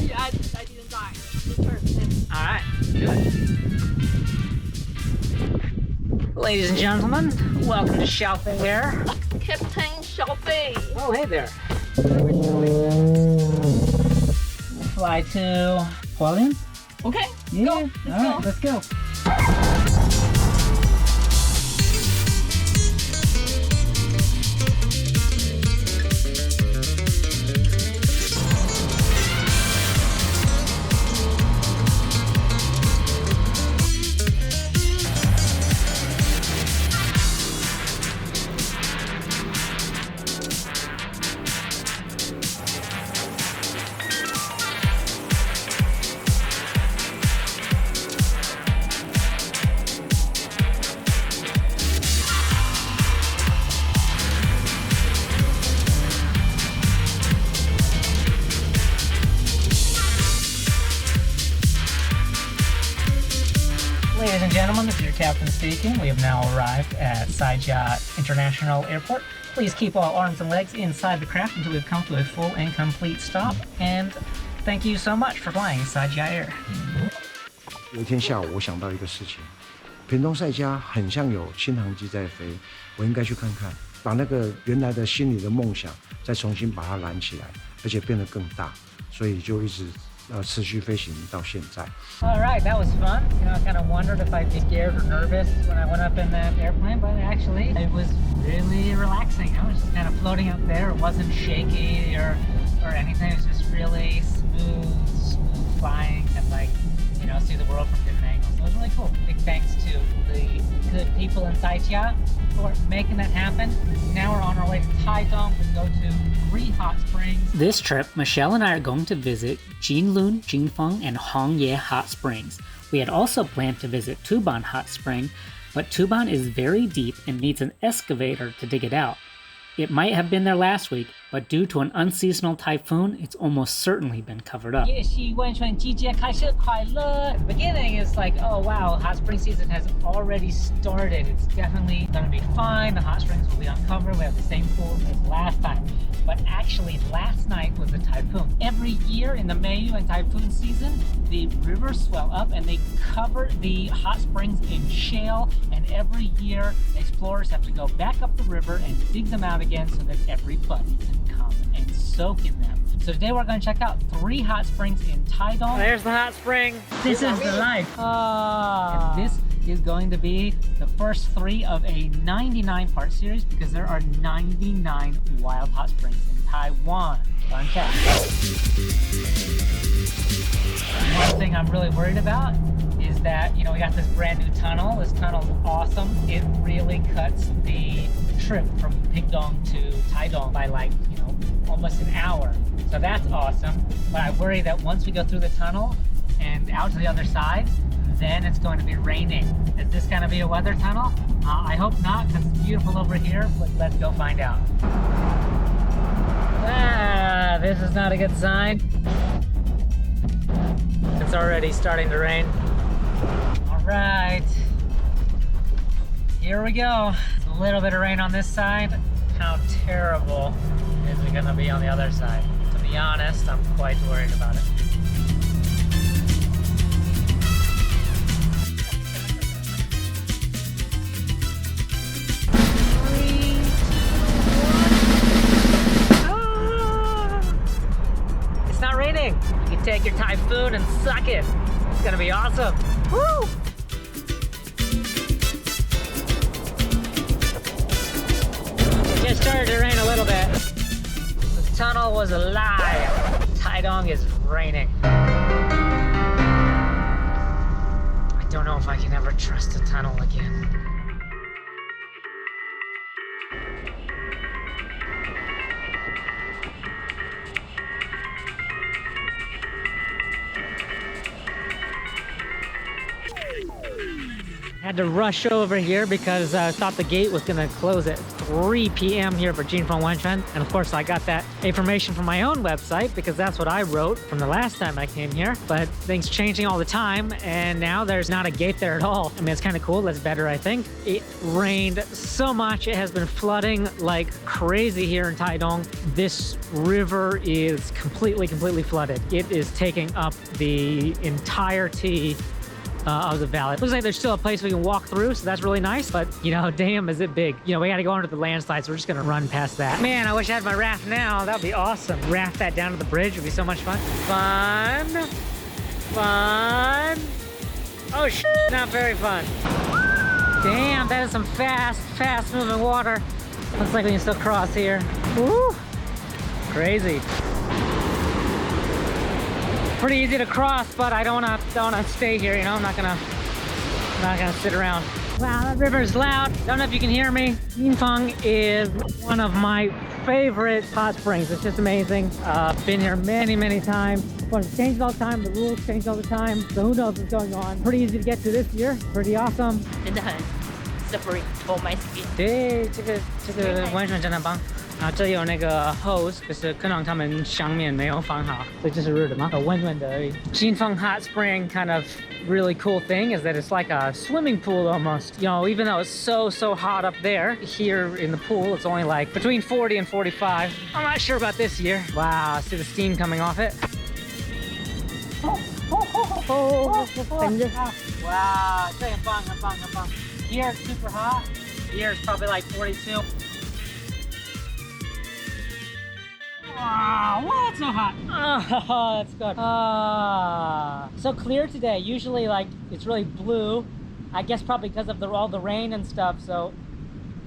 预爱在地震带，All right, do it. Ladies and gentlemen, welcome to 小飞 Air. Captain 小飞。Oh, hey there. Fly to Hualien? Okay, Yeah. go. All right, let's go. Ladies and gentlemen, this is your captain speaking. We have now arrived at Saijia International Airport. Please keep all arms and legs inside the craft until we've come to a full and complete stop. And thank you so much for flying Saijia Air. 有一天下午，我想到一个事情，屏东赛嘉很像有轻航机在飞，我应该去看看，把那个原来的心里的梦想再重新把它燃起来，而且变得更大，所以就一直持续飞行到现在。All right, that was fun. You know, I kind of wondered if I'd be scared or nervous when I went up in that airplane, but actually it was really relaxing. I was just kind of floating up there. It wasn't shaky or anything. It was just really smooth flying and see the world from different angles. So it was really cool. Big thanks to the good people in Saijia for making that happen. Now we're on our way to Taitung. We go to Jinfeng Hot Spring. This trip, Michelle and I are going to visit Jinlun, Jinfeng, and Hongye Hot Springs. We had also planned to visit Tuban Hot Spring, but Tuban is very deep and needs an excavator to dig it out. It might have been there last week, but due to an unseasonal typhoon, it's almost certainly been covered up. 野溪温泉季节开始快乐. The beginning is like, oh wow, hot spring season has already started. It's definitely going to be fine. The hot springs will be uncovered. We have the same pool as last time. But actually, last night was a typhoon. Every year in the Mayu and typhoon season, the rivers swell up and they cover the hot springs in shale. And every year, explorers have to go back up the river and dig them out again so that everybody can come and soak in them. So today we're going to check out 3 hot springs in Taitung. There's the hot spring. This is the life. And this is going to be the first 3 of a 99-part series because there are 99 wild hot springs in Taiwan. Fun fact. One thing I'm really worried about is that, we got this brand new tunnel. This tunnel's awesome. It really cuts the trip from屏东to Taitung by almost an hour. So that's awesome. But I worry that once we go through the tunnel and out to the other side, then it's going to be raining. Is this going to be a weather tunnel? I hope not, because it's beautiful over here, but let's go find out. This is not a good sign. It's already starting to rain. All right. Here we go. A little bit of rain on this side. How terrible is it going to be on the other side? To be honest, I'm quite worried about it. It's not raining. You can take your typhoon and suck it. It's gonna be awesome. Woo! It just started to rain a little bit. The tunnel was a lie. Taitung is raining. I don't know if I can ever trust a tunnel again. Had to rush over here because I thought the gate was gonna close at 3 p.m. here for Jinfeng溫泉. And of course I got that information from my own website because that's what I wrote from the last time I came here. But things changing all the time and now there's not a gate there at all. I mean, it's kind of cool. That's better, I think. It rained so much. It has been flooding like crazy here in Taitung. This river is completely flooded. It is taking up the entirety of the valley. Looks like there's still a place we can walk through, so that's really nice, but you know, damn is it big. You know, we gotta go under the landslide, so we're just gonna run past that. Man, I wish I had my raft now. That would be awesome. Raft that down to the bridge would be so much fun. Fun. Oh shit, not very fun. Damn, that is some fast moving water. Looks like we can still cross here. Woo! Crazy. Pretty easy to cross, but I don't wanna stay here, you know? I'm not gonna sit around. Wow, that river is loud. Don't know if you can hear me. Jinfeng is one of my favorite hot springs. It's just amazing. Been here many times. But it's changed all the time. The rules change all the time. So who knows what's going on. Pretty easy to get to this year. Pretty awesome. 真的很 suffering for my skin. 对，这个温泉真的棒。这有那个 hose， 可是可能他们上面没有放好，所以这是热的吗？温温的而已。Jinfeng Hot Spring kind of really cool thing is that it's like a swimming pool almost. You know, even though it's so hot up there, here in the pool it's only like between 40 and 45. I'm not sure about this year. Wow, see the steam coming off it. Wow, 这很棒。Here it's super hot. Here it's probably like 42. Wow, what's so hot? Oh, that's good. So clear today. Usually, like, it's really blue. I guess probably because of all the rain and stuff. So,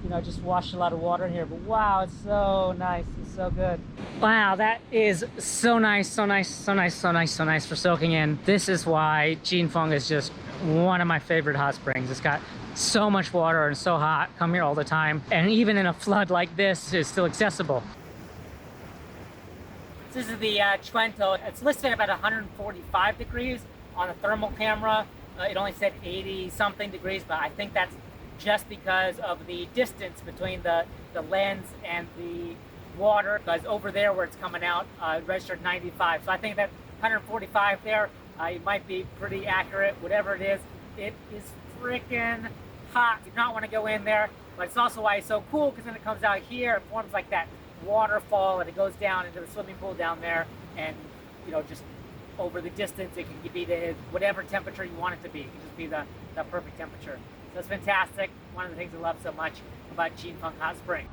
you know, just washed a lot of water in here. But wow, it's so nice. It's so good. Wow, that is so nice for soaking in. This is why Jinfeng is just one of my favorite hot springs. It's got so much water and so hot. Come here all the time. And even in a flood like this, it's still accessible. This is the Chuento. It's listed at about 145 degrees on a thermal camera. It only said 80 something degrees, but I think that's just because of the distance between the lens and the water, because over there where it's coming out, registered 95. So I think that 145 there, it might be pretty accurate. Whatever it is freaking hot. You do not want to go in there, but it's also why it's so cool, because then it comes out here, it forms like that waterfall and it goes down into the swimming pool down there, and you know, just over the distance it can be to whatever temperature you want it to be. It can just be the perfect temperature. So it's fantastic. One of the things I love so much about Jinfeng Hot Spring.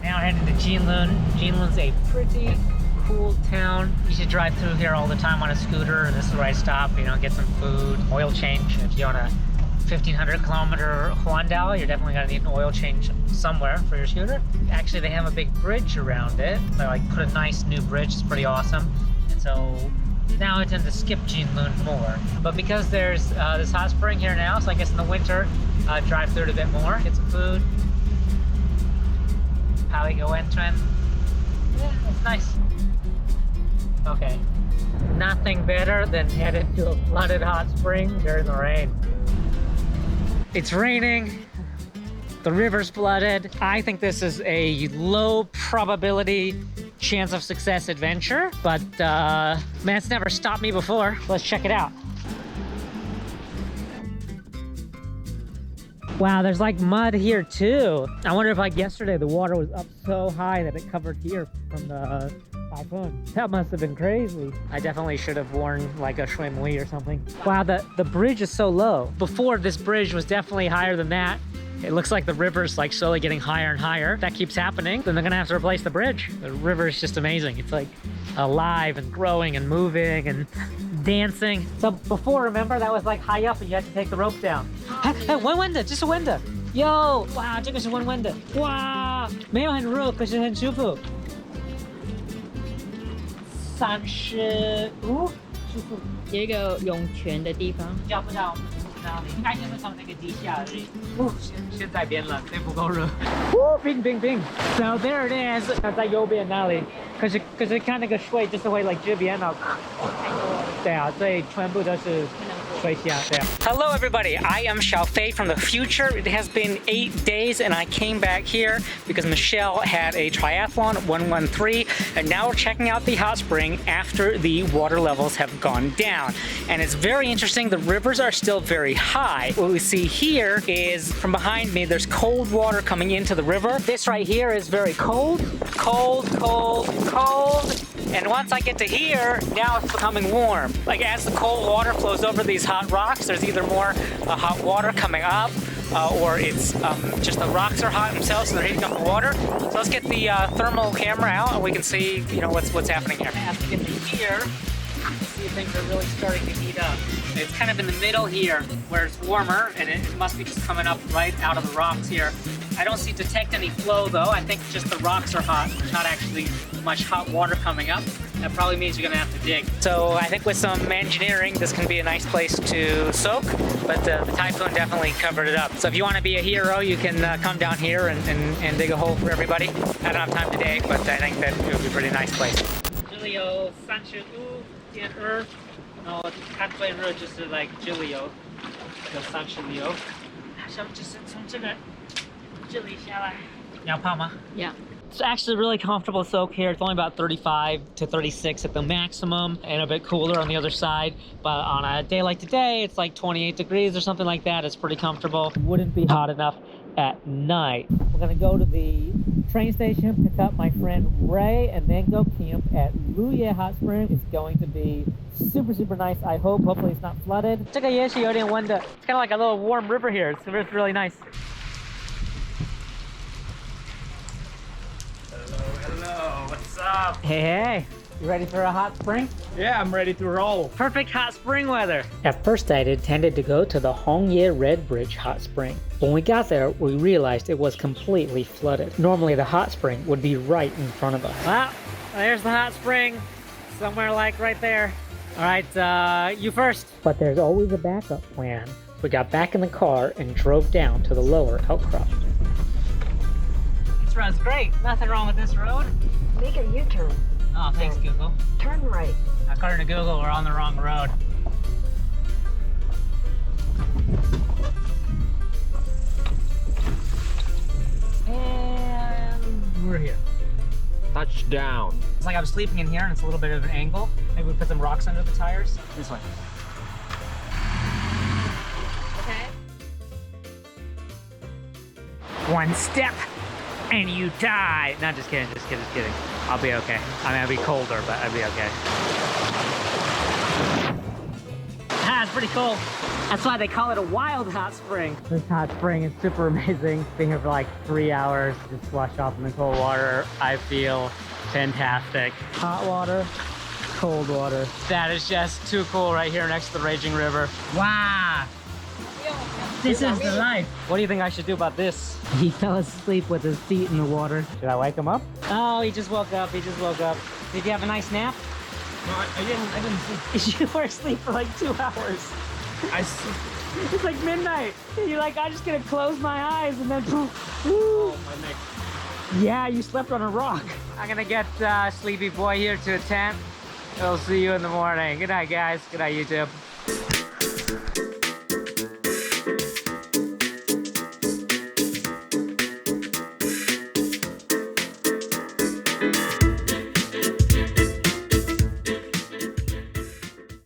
Now heading to Jinlun. Jinlun's a pretty cool town. You should drive through here all the time on a scooter, and this is where I stop, you know, get some food, oil change. If you're on a 1,500 kilometer Huandao, you're definitely gonna need an oil change somewhere for your scooter. Actually, they have a big bridge around it. They like put a nice new bridge. It's pretty awesome. And so now I tend to skip Jinlun more. But because there's this hot spring here now, so I guess in the winter, drive through it a bit more, get some food. Hongye溫泉. Yeah, it's nice. Okay, nothing better than headed to a flooded hot spring during the rain. It's raining, the river's flooded. I think this is a low probability chance of success adventure, but man, it's never stopped me before. Let's check it out. Wow, there's like mud here too. I wonder if like yesterday the water was up so high that it covered here from the typhoon. That must have been crazy. I definitely should have worn like a shui or something. Wow, the bridge is so low. Before, this bridge was definitely higher than that. It looks like the river's like slowly getting higher and higher. If that keeps happening, then they're gonna have to replace the bridge. The river is just amazing. It's like alive and growing and moving and dancing. So before, remember, that was like high up and you had to take the rope down. Hey, 温温的，这是温的。Yo， 哇，这个是温温的。哇，没有很热，可是很舒服。35，舒服。有一个涌泉的地方，叫不到哪里，应该就是从那个地下而已。现在变冷，所以不够热。冰。So there it is. 在右边那里可是看那个水就是会 like 这边哦，对啊，所以全部都是水下，对啊。Hello everybody, I am Xiaofei from the future. It has been 8 days and I came back here because Michelle had a triathlon 113 and now we're checking out the hot spring after the water levels have gone down. And it's very interesting, the rivers are still very high. What we see here is from behind me there's cold water coming into the river. This right here is very cold. And once I get to here, now it's becoming warm. Like as the cold water flows over these hot rocks, there's either more hot water coming up or it's just the rocks are hot themselves, so they're heating up the water. So let's get the thermal camera out and we can see, you know, what's happening here. As we get to here, see things are really starting to heat up. It's kind of in the middle here where it's warmer and it must be just coming up right out of the rocks here. I don't detect any flow though. I think just the rocks are hot. There's not actually much hot water coming up. That probably means you're gonna have to dig. So I think with some engineering, this can be a nice place to soak, but the typhoon definitely covered it up. So if you wanna be a hero, you can come down here and dig a hole for everybody. I don't have time today, but I think that it would be a pretty nice place. 这里有35.2，然后它最热就是like 这里有36，好像就是从这里下来。你要怕吗？ Yeah. It's actually really comfortable soak here. It's only about 35 to 36 at the maximum and a bit cooler on the other side. But on a day like today, it's like 28 degrees or something like that. It's pretty comfortable. It wouldn't be hot enough at night. We're gonna go to the train station, pick up my friend Ray, and then go camp at Hongye Hot Spring. It's going to be super nice, I hope. Hopefully it's not flooded. 这个也是有点温的. It's kind of like a little warm river here. It's really nice. Hello, what's up? Hey, you ready for a hot spring? Yeah, I'm ready to roll. Perfect hot spring weather. At first, I intended to go to the Hongye Red Bridge Hot Spring. When we got there, we realized it was completely flooded. Normally, the hot spring would be right in front of us. Well, there's the hot spring, somewhere like right there. All right, you first. But there's always a backup plan. We got back in the car and drove down to the lower outcrop. This road's great. Nothing wrong with this road. Make a U-turn. Oh, thanks, Google. Turn right. According to Google, we're on the wrong road. And we're here. Touchdown. It's like I'm sleeping in here and it's a little bit of an angle. Maybe we put some rocks under the tires. This way. Okay. One step and you die. No, just kidding. I'll be okay. I mean, I'll be colder, but I'll be okay. Ah, it's pretty cool. That's why they call it a wild hot spring. This hot spring is super amazing. Been here for like 3 hours, just flush off in the cold water. I feel fantastic. Hot water, cold water. That is just too cool right here next to the raging river. Wow. This is the life. What do you think I should do about this? He fell asleep with his feet in the water. Should I wake him up? Oh, he just woke up. Did you have a nice nap? No, I didn't sleep. You were asleep for like 2 hours. It's like midnight. You're like, I'm just gonna close my eyes and then poof. Oh, my neck. Yeah, you slept on a rock. I'm gonna get Sleepy Boy here to a tent. We'll see you in the morning. Good night, guys. Good night, YouTube.